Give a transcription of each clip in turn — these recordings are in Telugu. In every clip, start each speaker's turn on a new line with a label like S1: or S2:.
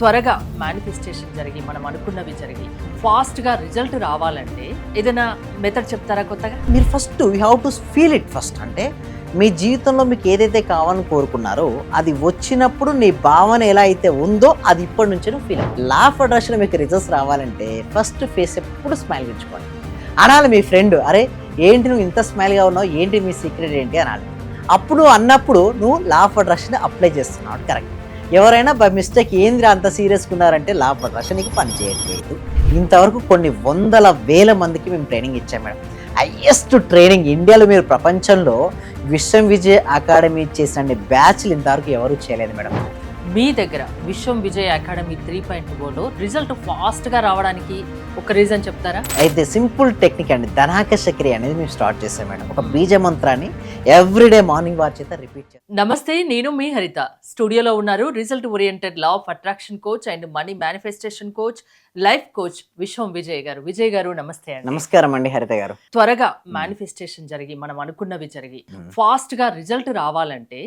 S1: త్వరగా మేనిఫెస్టేషన్ జరిగి మనం అనుకున్నవి జరిగి ఫాస్ట్గా రిజల్ట్ రావాలంటే ఏదైనా మెథడ్ చెప్తారా కొత్తగా?
S2: మీరు first you have to feel it first. అంటే మీ జీవితంలో మీకు ఏదైతే కావాలని కోరుకున్నారో అది వచ్చినప్పుడు నీ భావన ఎలా అయితే ఉందో అది ఇప్పటి నుంచే ఫీల్. లా ఆఫ్ అట్రాక్షన్ మీకు రిజల్ట్స్ రావాలంటే ఫస్ట్ ఫేస్ ఎప్పుడు స్మైల్ ఇచ్చుకోవాలి. అనాలి మీ ఫ్రెండ్, అరే ఏంటి నువ్వు ఇంత స్మైల్గా ఉన్నావు, ఏంటి మీ సీక్రెట్ ఏంటి అనాలి. అప్పుడు అన్నప్పుడు నువ్వు లా ఆఫ్ అట్రాక్షన్ అప్లై చేస్తున్నావు, కరెక్ట్. ఎవరైనా బై మిస్టేక్ ఏంద్రా అంత సీరియస్గా ఉన్నారంటే లా ఆఫ్ అట్రాక్షన్ నీకు పని చేయట్లేదు. ఇంతవరకు కొన్ని వందల వేల మందికి మేము ట్రైనింగ్ ఇచ్చాం మేడం. హైయెస్ట్ ట్రైనింగ్ ఇండియాలో, మీరు ప్రపంచంలో విశ్వం విజయ్ అకాడమీ చేసిన బ్యాచ్లు ఇంతవరకు ఎవరు చేయలేదు మేడం.
S1: మీ దగ్గర విశ్వం విజయ్ అకాడమీ 3.0లో రిజల్ట్ ఫాస్ట్గా రావడానికి ఒక రీజన్ చెప్తారా?
S2: అయితే సింపుల్ టెక్నిక్ అండి, ధనాకర్ష క్రియ అనేది మేము స్టార్ట్ చేసాం మేడం. ఒక బీజ మంత్రాన్ని ఎవ్రీడే మార్నింగ్ వారి చేత రిపీట్ చేస్తాం.
S1: నమస్తే, నేను మీ హరిత. స్టూడియోలో ఉన్నారు result oriented law of attraction coach and money manifestation coach, life coach విశ్వం విజయ్ గారు. విజయ్ గారు నమస్తే అండి.
S2: నమస్కారం అండి హరిత గారు.
S1: త్వరగా మేనిఫెస్టేషన్ జరిగి మనం అనుకున్నవి జరిగి ఫాస్ట్గా రిజల్ట్ రావాలంటే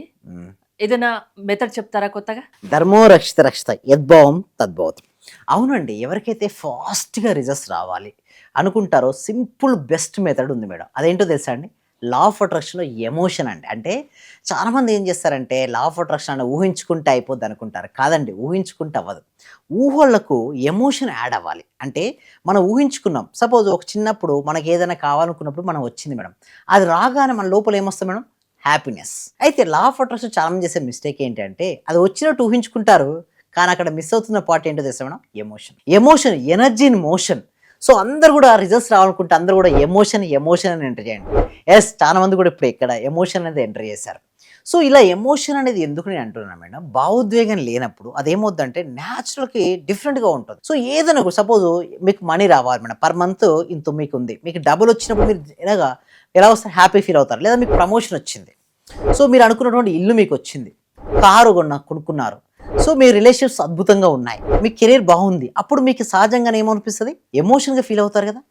S1: ఏదైనా మెథడ్ చెప్తారా కొత్తగా?
S2: ధర్మో రక్షిత రక్షిత యద్భావం తద్భవతి. అవునండి, ఎవరికైతే ఫాస్ట్గా రిజల్ట్స్ రావాలి అనుకుంటారో సింపుల్ బెస్ట్ మెథడ్ ఉంది మేడం. అదేంటో తెలుసా అండి? లా ఆఫ్ అట్రాక్షన్లో ఎమోషన్ అండి. అంటే చాలామంది ఏం చేస్తారంటే లా ఆఫ్ అట్రాక్షన్ అని ఊహించుకుంటే అయిపోద్ది అనుకుంటారు. కాదండి, ఊహించుకుంటే అవ్వదు. ఊహలకు ఎమోషన్ యాడ్ అవ్వాలి. అంటే మనం ఊహించుకున్నాం, సపోజ్ ఒక చిన్నప్పుడు మనకి ఏదైనా కావాలనుకున్నప్పుడు మనం వచ్చింది మేడం, అది రాగానే మన లోపల ఏమొస్తుంది మేడం? హ్యాపీనెస్. అయితే లా ఆఫ్ అట్రాక్షన్ చాలామంది చేసే మిస్టేక్ ఏంటంటే అది వచ్చినట్టు ఊహించుకుంటారు, కానీ అక్కడ మిస్ అవుతున్న పార్ట్ ఏంటో తెలుసా madam? Emotion. Emotion, energy in motion. So అందరు కూడా రిజల్ట్స్ రావాలనుకుంటే అందరూ కూడా ఎమోషన్ అని ఎంటర్ చేయండి. ఎస్, చాలా మంది కూడా ఇప్పుడు ఇక్కడ ఎమోషన్ అనేది ఎంటర్ చేశారు. సో ఇలా ఎమోషన్ అనేది ఎందుకు నేను అంటున్నాను మేడం, భావోద్వేగం లేనప్పుడు అదేమవుద్దంటే న్యాచురల్కి డిఫరెంట్గా ఉంటుంది. సో ఏదైనా సపోజ్ మీకు మనీ రావాలి మేడం, పర్ మంత్ ఇంత మీకు ఉంది, మీకు డబ్బులు వచ్చినప్పుడు మీరు ఎలా వస్తారు? హ్యాపీ ఫీల్ అవుతారు. లేదా మీకు ప్రమోషన్ వచ్చింది, సో మీరు అనుకున్నటువంటి ఇల్లు మీకు వచ్చింది, కారు కొనుక్కున్నారు, సో మీ రిలేషన్షిప్స్ అద్భుతంగా ఉన్నాయి, మీ కెరీర్ బాగుంది, అప్పుడు మీకు సహజంగానే ఏమనిపిస్తుంది? ఎమోషన్గా ఫీల్ అవుతారు కదా.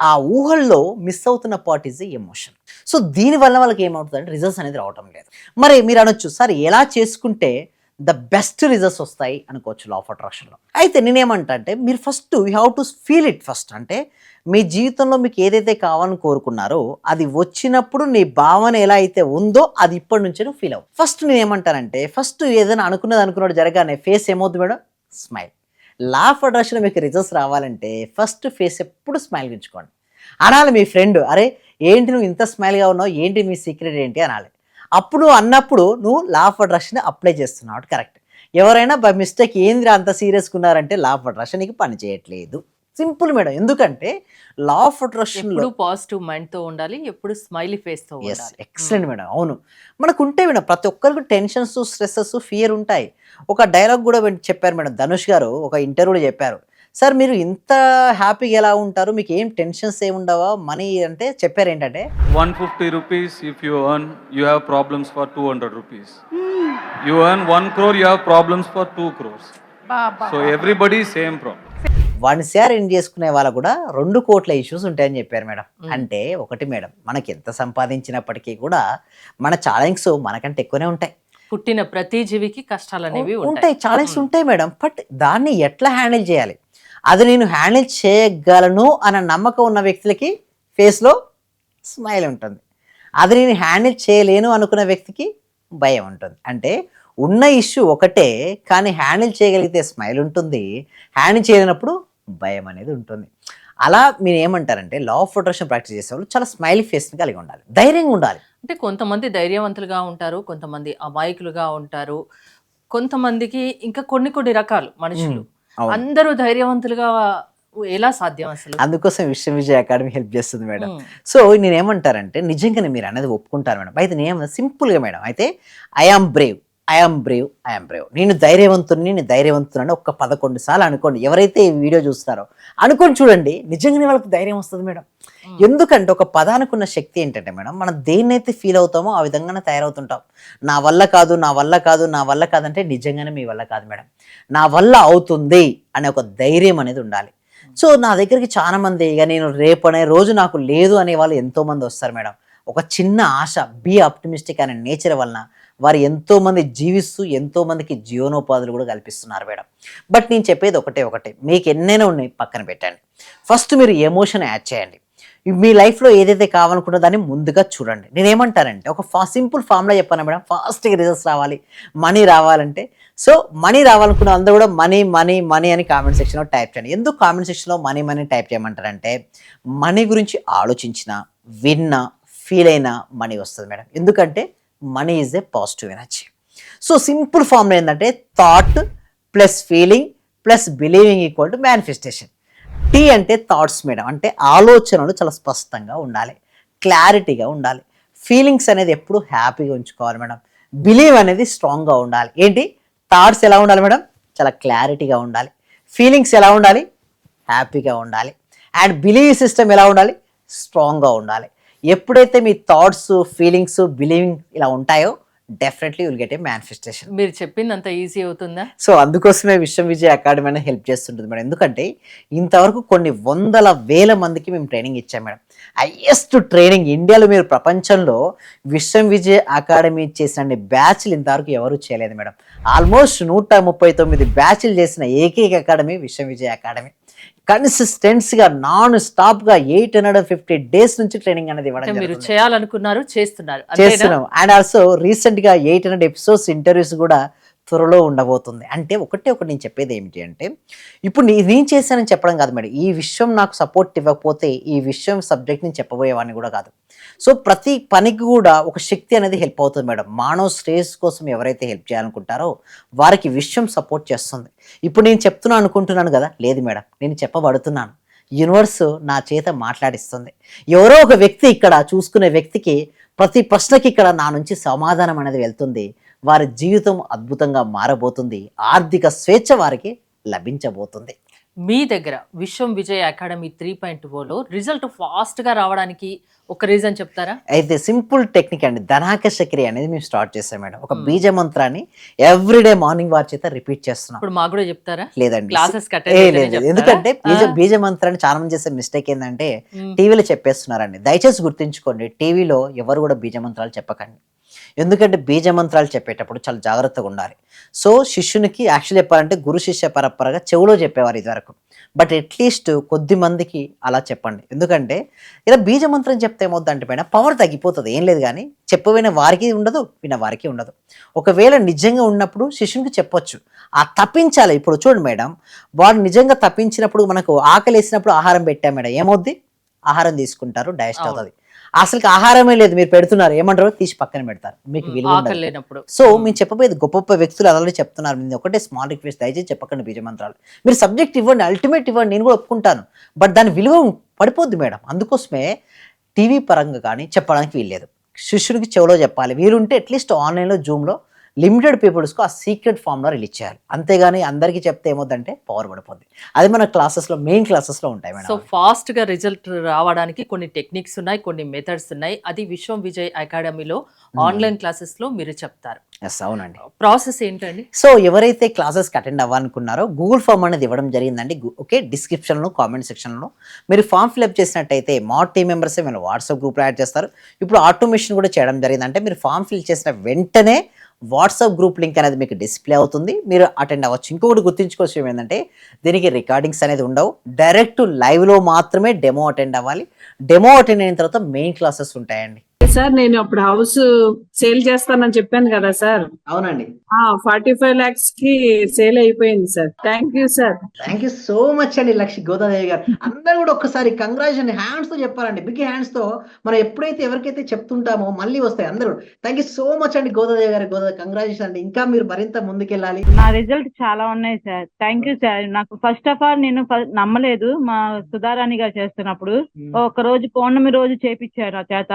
S2: ఆ ఊహల్లో మిస్ అవుతున్న పార్ట్ ఈజ్ ఎమోషన్. సో దీనివల్ల వాళ్ళకి ఏమవుతుందంటే రిజల్ట్స్ అనేది రావటం లేదు. మరి మీరు అనొచ్చు, సార్ ఎలా చేసుకుంటే ద బెస్ట్ రిజల్ట్స్ వస్తాయి అనుకోవచ్చు లా ఆఫ్ అట్రాక్షన్లో. అయితే నేనేమంటా అంటే మీరు first you have to feel it first. అంటే మీ జీవితంలో మీకు ఏదైతే కావాలని కోరుకున్నారో అది వచ్చినప్పుడు నీ భావన ఎలా అయితే ఉందో అది ఇప్పటి నుంచే నువ్వు ఫీల్ అవ్వు. ఫస్ట్ నేను ఏమంటానంటే ఫస్ట్ ఏదైనా అనుకున్నట్టు జరగానే ఫేస్ ఏమవుతుంది madam? Smile. Law of attraction మీకు రిజల్ట్స్ రావాలంటే ఫస్ట్ ఫేస్ ఎప్పుడు స్మైల్ ఉంచుకోండి. అనాలి మీ ఫ్రెండ్, అరే ఏంటి నువ్వు ఇంత స్మైల్గా ఉన్నావు, ఏంటి మీ సీక్రెట్ ఏంటి అనాలి. అప్పుడు అన్నప్పుడు నువ్వు లా ఆఫ్ అట్రాక్షన్ అప్లై చేస్తున్నావు, కరెక్ట్. ఎవరైనా బై మిస్టేక్ ఏంద్రా అంత సీరియస్గా ఉన్నారంటే లా ఆఫ్ అట్రాక్షన్ నీకు పని చేయట్లేదు. Simple madam. ఎందుకంటే లా ఆఫ్ అట్రాక్షన్లో
S1: పాజిటివ్ మైండ్తో ఉండాలి, ఎప్పుడు స్మైలీ ఫేస్తో ఉండాలి.
S2: Excellent madam. అవును, మనకు ఉంటాయి మేడం, ప్రతి ఒక్కరికి టెన్షన్స్, స్ట్రెస్సెస్, ఫియర్ ఉంటాయి. ఒక డైలాగ్ కూడా చెప్పారు మేడం, ధనుష్ గారు ఒక ఇంటర్వ్యూలో చెప్పారు, సార్ మీరు ఇంత హ్యాపీగా ఎలా ఉంటారు, మీకు ఏం టెన్షన్స్ ఏమి ఉండవా మనీ అంటే? చెప్పారు ఏంటంటే
S3: 150 rupees if you earn, you have problems for 200 rupees. You earn 1 crore, you have problems for 2 crores. So everybody same problem.
S2: 1 share earn చేసుకునే వాళ్ళకు కూడా 2 కోట్ల ఇష్యూస్ ఉంటాయని చెప్పారు మేడం. అంటే ఒకటి మేడం, మనకి ఎంత సంపాదించినప్పటికీ కూడా మన ఛాలెంజ్స్ మనకంటే ఎక్కువనే ఉంటాయి.
S1: పుట్టిన ప్రతి జీవికి కష్టాలు అనేవి
S2: ఉంటాయి, ఛాలెంజ్స్ ఉంటాయి మేడం. బట్ దాన్ని ఎట్లా హ్యాండిల్ చేయాలి, అది నేను హ్యాండిల్ చేయగలను అన్న నమ్మకం ఉన్న వ్యక్తులకి ఫేస్లో స్మైల్ ఉంటుంది. అది నేను హ్యాండిల్ చేయలేను అనుకున్న వ్యక్తికి భయం ఉంటుంది. అంటే ఉన్న ఇష్యూ ఒకటే, కానీ హ్యాండిల్ చేయగలిగితే స్మైల్ ఉంటుంది, హ్యాండిల్ చేయలేనప్పుడు భయం అనేది ఉంటుంది. అలా మీరు ఏమంటారంటే లా ఆఫ్ అట్రాక్షన్ ప్రాక్టీస్ చేసేవాళ్ళు చాలా స్మైల్ ఫేస్ని కలిగి ఉండాలి, ధైర్యంగా ఉండాలి.
S1: అంటే కొంతమంది ధైర్యవంతులుగా ఉంటారు, కొంతమంది అమాయకులుగా ఉంటారు, కొంతమందికి ఇంకా కొన్ని రకాలు మనుషులు. అందరూ ధైర్యవంతులుగా ఎలా సాధ్యం అసలు?
S2: అందుకోసం విశ్వం విజయ్ అకాడమీ హెల్ప్ చేస్తుంది మేడం. సో నేనేమంటారంటే నిజంగానే మీరు అనేది ఒప్పుకుంటారు మేడం. అయితే నేను సింపుల్గా మేడం, అయితే ఐఆమ్ బ్రేవ్, నేను ధైర్యవంతుని ఒక 11 సార్లు అనుకోండి. ఎవరైతే ఈ వీడియో చూస్తారో అనుకొని చూడండి, నిజంగానే వాళ్ళకి ధైర్యం వస్తుంది మేడం. ఎందుకంటే ఒక పదానికి ఉన్న శక్తి ఏంటంటే మేడం, మనం దేన్నైతే ఫీల్ అవుతామో ఆ విధంగానే తయారవుతుంటాం. నా వల్ల కాదు అంటే నిజంగానే మీ వల్ల కాదు మేడం, నా వల్ల అవుతుంది అనే ఒక ధైర్యం అనేది ఉండాలి. సో నా దగ్గరికి చాలా మంది ఇక నేను రేపు అనే రోజు నాకు లేదు అనే వాళ్ళు ఎంతోమంది వస్తారు మేడం. ఒక చిన్న ఆశ, బీ ఆప్టిమిస్టిక్ అనే నేచర్ వలన వారు ఎంతోమంది జీవిస్తూ ఎంతోమందికి జీవనోపాధులు కూడా కల్పిస్తున్నారు మేడం. బట్ నేను చెప్పేది ఒకటే, మీకు ఎన్నైనా ఉన్నాయి పక్కన పెట్టండి. ఫస్ట్ మీరు ఎమోషన్ యాడ్ చేయండి. మీ లైఫ్లో ఏదైతే కావాలనుకున్నా దాన్ని ముందుగా చూడండి. నేనేమంటానంటే ఒక సింపుల్ ఫార్ములా చెప్పాను మేడం. ఫాస్ట్గా రిజల్ట్స్ రావాలి, మనీ రావాలంటే, సో మనీ రావాలనుకున్న అందరూ కూడా మనీ మనీ మనీ అని కామెంట్ సెక్షన్లో టైప్ చేయండి. ఎందుకు కామెంట్ సెక్షన్లో మనీ మనీ టైప్ చేయమంటారంటే మనీ గురించి ఆలోచించినా విన్నా ఫీల్ అయినా మనీ వస్తుంది మేడం. ఎందుకంటే money is a positive energy. So simple formula ఏంటంటే thought plus feeling plus believing equal to manifestation. T అంటే థాట్స్ మేడం, అంటే ఆలోచనలు చాలా స్పష్టంగా ఉండాలి, క్లారిటీగా ఉండాలి. ఫీలింగ్స్ అనేది ఎప్పుడు హ్యాపీగా ఉంచుకోవాలి మేడం. బిలీవ్ అనేది స్ట్రాంగ్గా ఉండాలి. ఏంటి థాట్స్ ఎలా ఉండాలి మేడం? చాలా క్లారిటీగా ఉండాలి. ఫీలింగ్స్ ఎలా ఉండాలి? హ్యాపీగా ఉండాలి. అండ్ బిలీవ్ సిస్టమ్ ఎలా ఉండాలి? స్ట్రాంగ్గా ఉండాలి. ఎప్పుడైతే మీ థాట్స్ ఫీలింగ్స్ బిలీవింగ్ ఇలా ఉంటాయో definitely will get a manifestation.
S1: మీరు చెప్పింది అంత ఈజీ అవుతుందా?
S2: సో అందుకోసమే విశ్వం విజయ్ అకాడమీ అనేది హెల్ప్ చేస్తుంటుంది మేడం. ఎందుకంటే ఇంతవరకు కొన్ని వందల వేల మందికి మేము ట్రైనింగ్ ఇచ్చాం మేడం. హైయెస్ట్ ట్రైనింగ్ ఇండియాలో, మీరు ప్రపంచంలో విశ్వం విజయ్ అకాడమీ చేసిన బ్యాచ్లు ఇంతవరకు ఎవరు చేయలేదు మేడం. ఆల్మోస్ట్ 139 బ్యాచ్లు చేసిన ఏకైక అకాడమీ విశ్వం విజయ్ అకాడమీ. కన్సిస్టెన్సీగా నాన్ స్టాప్గా 850 days నుంచి ట్రైనింగ్ అనేది ఇవ్వడం
S1: మీరు
S2: జరుగుతుంది.
S1: చేయాలనుకున్నారు, చేస్తున్నాం.
S2: అండ్ ఆల్సో రీసెంట్గా 800 episodes ఇంటర్వ్యూస్ కూడా త్వరలో ఉండబోతుంది. అంటే ఒకటి నేను చెప్పేది ఏమిటి అంటే ఇప్పుడు నేను చేశానని చెప్పడం కాదు మేడం. ఈ విషయం నాకు సపోర్ట్ ఇవ్వకపోతే ఈ విషయం సబ్జెక్ట్ నేను చెప్పబోయేవాడిని కూడా కాదు. సో ప్రతి పనికి కూడా ఒక శక్తి అనేది హెల్ప్ అవుతుంది మేడం. మానవ శ్రేయస్సు కోసం ఎవరైతే హెల్ప్ చేయాలనుకుంటారో వారికి విషయం సపోర్ట్ చేస్తుంది. ఇప్పుడు నేను చెప్తున్నాను అనుకుంటున్నాను కదా, లేదు మేడం, నేను చెప్పబడుతున్నాను. యూనివర్స్ నా చేత మాట్లాడిస్తుంది. ఎవరో ఒక వ్యక్తి ఇక్కడ చూసుకునే వ్యక్తికి ప్రతి ప్రశ్నకి ఇక్కడ నా నుంచి సమాధానం అనేది వెళ్తుంది. వారి జీవితం అద్భుతంగా మారబోతుంది. ఆర్థిక స్వేచ్ఛ వారికి లభించబోతుంది.
S1: మీ దగ్గర విశ్వం విజయ్ అకాడమీ 3.0లో రిజల్ట్ ఫాస్ట్గా రావడానికి ఒక రీజన్ చెప్తారా? అయితే
S2: సింపుల్ టెక్నిక్ అండి, ధనాకర్ష క్రియ అనేది మేము స్టార్ట్ చేస్తాం మేడం. ఒక బీజ మంత్రాన్ని ఎవ్రీడే మార్నింగ్ వారి చేత రిపీట్ చేస్తున్నాం.
S1: ఇప్పుడు మాకు కూడా చెప్తారా?
S2: లేదండి,
S1: క్లాసెస్
S2: లేదు. ఎందుకంటే బీజ మంత్రాన్ని చాలా మంది చేసే మిస్టేక్ ఏంటంటే టీవీలో చెప్పేస్తున్నారండి. దయచేసి గుర్తుంచుకోండి, టీవీలో ఎవరు కూడా బీజ మంత్రాలు చెప్పకండి. ఎందుకంటే బీజ మంత్రాలు చెప్పేటప్పుడు చాలా జాగ్రత్తగా ఉండాలి. సో శిష్యునికి యాక్చువల్ చెప్పాలంటే గురు శిష్య పరంపరగా చెవులో చెప్పేవారు ఇది వరకు. బట్ అట్లీస్ట్ కొద్ది మందికి అలా చెప్పండి. ఎందుకంటే ఇలా బీజ మంత్రం చెప్తే ఏమవుతుందంటే పైన పవర్ తగ్గిపోతుంది. ఏం లేదు కానీ చెప్పబోయిన వారికి ఉండదు, విన్న వారికి ఉండదు. ఒకవేళ నిజంగా ఉన్నప్పుడు శిష్యునికి చెప్పొచ్చు, ఆ తప్పించాలి. ఇప్పుడు చూడండి మేడం, వాడు నిజంగా తప్పించినప్పుడు మనకు ఆకలి వేసినప్పుడు ఆహారం పెట్టాం మేడం, ఏమవుద్ది? ఆహారం తీసుకుంటారు, డైజెస్ట్ అవుతుంది. అసలు ఆహారమే లేదు, మీరు పెడుతున్నారు, ఏమంటారు? తీసి పక్కన పెడతారు, మీకు విలువ. సో మీరు చెప్పబోయేది గొప్ప గొప్ప వ్యక్తులు అలాగే చెప్తున్నారు. నేను ఒకటే స్మాల్ రిక్వెస్ట్, దయచేసి చెప్పకండి బీజ మంత్రాలు. మీరు సబ్జెక్ట్ ఇవ్వండి, అల్టిమేట్ ఇవ్వండి, నేను కూడా ఒప్పుకుంటాను. బట్ దాని విలువ పడిపోద్ది మేడం. అందుకోసమే టీవీ పరంగా కానీ చెప్పడానికి వీల్లేదు. శిష్యుడికి చెవులో చెప్పాలి. వీలుంటే అట్లీస్ట్ ఆన్లైన్లో జూమ్లో లిమిటెడ్ పీపుల్స్కు ఆ సీక్రెట్ ఫామ్లో రిలీజ్ చేయాలి. అంతేగాని అందరికీ చెప్తే ఏమవుతుందంటే పవర్ పడిపోద్ది. అది మన క్లాసెస్లో, మెయిన్ క్లాసెస్లో ఉంటాయి మేడం.
S1: సో ఫాస్ట్గా రిజల్ట్ రావడానికి కొన్ని టెక్నిక్స్ ఉన్నాయి, కొన్ని మెథడ్స్ ఉన్నాయి. అది విశ్వం విజయ్ అకాడమీలో ఆన్లైన్ క్లాసెస్లో మీరు చెప్తారు.
S2: ఎస్, అవునండి.
S1: ప్రాసెస్ ఏంటండి?
S2: సో ఎవరైతే క్లాసెస్కి అటెండ్ అవ్వాలనుకున్నారో గూగుల్ ఫామ్ అనేది ఇవ్వడం జరిగిందండి. ఓకే, డిస్క్రిప్షన్లో కామెంట్ సెక్షన్లో మీరు ఫామ్ ఫిల్అప్ చేసినట్టయితే మా టీం మెంబర్సే మీరు వాట్సాప్ గ్రూప్లో యాడ్ చేస్తారు. ఇప్పుడు ఆటోమేషన్ కూడా చేయడం జరిగింది. అంటే మీరు ఫామ్ ఫిల్ చేసిన వెంటనే వాట్సాప్ గ్రూప్ లింక్ అనేది మీకు డిస్ప్లే అవుతుంది, మీరు అటెండ్ అవ్వచ్చు. ఇంకొకటి గుర్తుంచుకోవచ్చు ఏంటంటే దీనికి రికార్డింగ్స్ అనేది ఉండవు, డైరెక్ట్ లైవ్లో మాత్రమే డెమో అటెండ్ అవ్వాలి. డెమో అటెండ్ అయిన తర్వాత మెయిన్ క్లాసెస్ ఉంటాయండి.
S4: సార్ నేను అప్పుడు హౌస్ సేల్ చేస్తానని చెప్పాను కదా సార్.
S2: అవునండి,
S4: 45 lakhs కి సేల్ అయిపోయింది sir. Thank you sir.
S2: Thank you so much అండి లక్ష్మి గోదాదేవి గారు. అందరూ కూడా ఒక్కసారి కంగ్రాచులేషన్ హ్యాండ్స్ తో చెప్పాలండి, బిగ్ హ్యాండ్స్ తో. మనం ఎప్పుడైతే ఎవరికైతే చెప్తుంటామో మళ్ళీ వస్తాయి అందరూ. థ్యాంక్ యూ సో మచ్ అండి గోదాదేవి గారు. కంగ్రాచులేషన్ అండి, ఇంకా మీరు మరింత ముందుకెళ్ళాలి.
S5: నా రిజల్ట్ చాలా ఉన్నాయి సార్. Thank you sir. నాకు ఫస్ట్ ఆఫ్ ఆల్ నేను నమ్మలేదు. మా సుధారాణి గారు చేస్తున్నప్పుడు ఒక రోజు పౌర్ణమి రోజు చేపించారు నా చేత.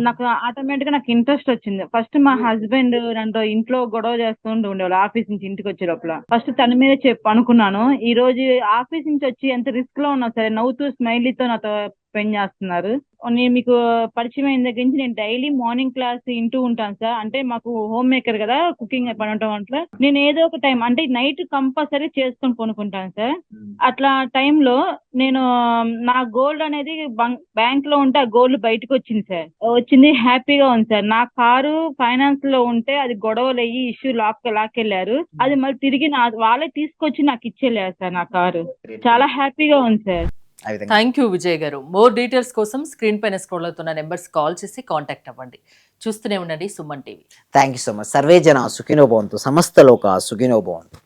S5: నాకు ఆటోమేటిక్ గా నాకు ఇంట్రెస్ట్ వచ్చింది. ఫస్ట్ మా హస్బెండ్ నన్ను ఇంట్లో గొడవ చేస్తూ ఉండేవాళ్ళు, ఆఫీస్ నుంచి ఇంటికి వచ్చే లోపల. ఫస్ట్ తన మీద అనుకున్నాను. ఈ రోజు ఆఫీస్ నుంచి వచ్చి ఎంత రిస్క్ లో ఉన్నా సరే నవ్వుతూ స్మైలీతో నాతో స్పెండ్ చేస్తున్నారు. నేను మీకు పరిచయం అయిన దగ్గర నుంచి నేను డైలీ మార్నింగ్ క్లాస్ వింటూ ఉంటాను సార్. అంటే మాకు హోమ్ మేకర్ కదా, కుకింగ్ పడటం వల్ల నేను ఏదో ఒక టైం అంటే నైట్ కంపల్సరీ చేసుకొని కొనుక్కుంటాను సార్. అట్లా టైంలో నేను నా గోల్డ్ అనేది బ్యాంక్ లో ఉంటే ఆ గోల్డ్ బయటకు వచ్చింది సార్. వచ్చింది, హ్యాపీగా ఉంది సార్. నా కారు ఫైనాన్స్ లో ఉంటే అది గొడవలు అయ్యి ఇష్యూ లాక్కెళ్ళారు. అది మళ్ళీ తిరిగి వాళ్ళే తీసుకొచ్చి నాకు ఇచ్చేళ్ళారు సార్. నా కారు చాలా హ్యాపీగా ఉంది సార్.
S2: ఆ విధంగా
S1: థ్యాంక్ యూ విజయ్ గారు. మోర్ డీటెయిల్స్ కోసం స్క్రీన్ పైన స్క్రోల్ అవుతున్న నెంబర్స్ కాల్ చేసి కాంటాక్ట్ అవ్వండి. చూస్తూనే ఉండండి Suman TV.
S2: Thank you so much. Survey జన సుఖినో భవంతు, సమస్త లోక సుఖినో భవంతు.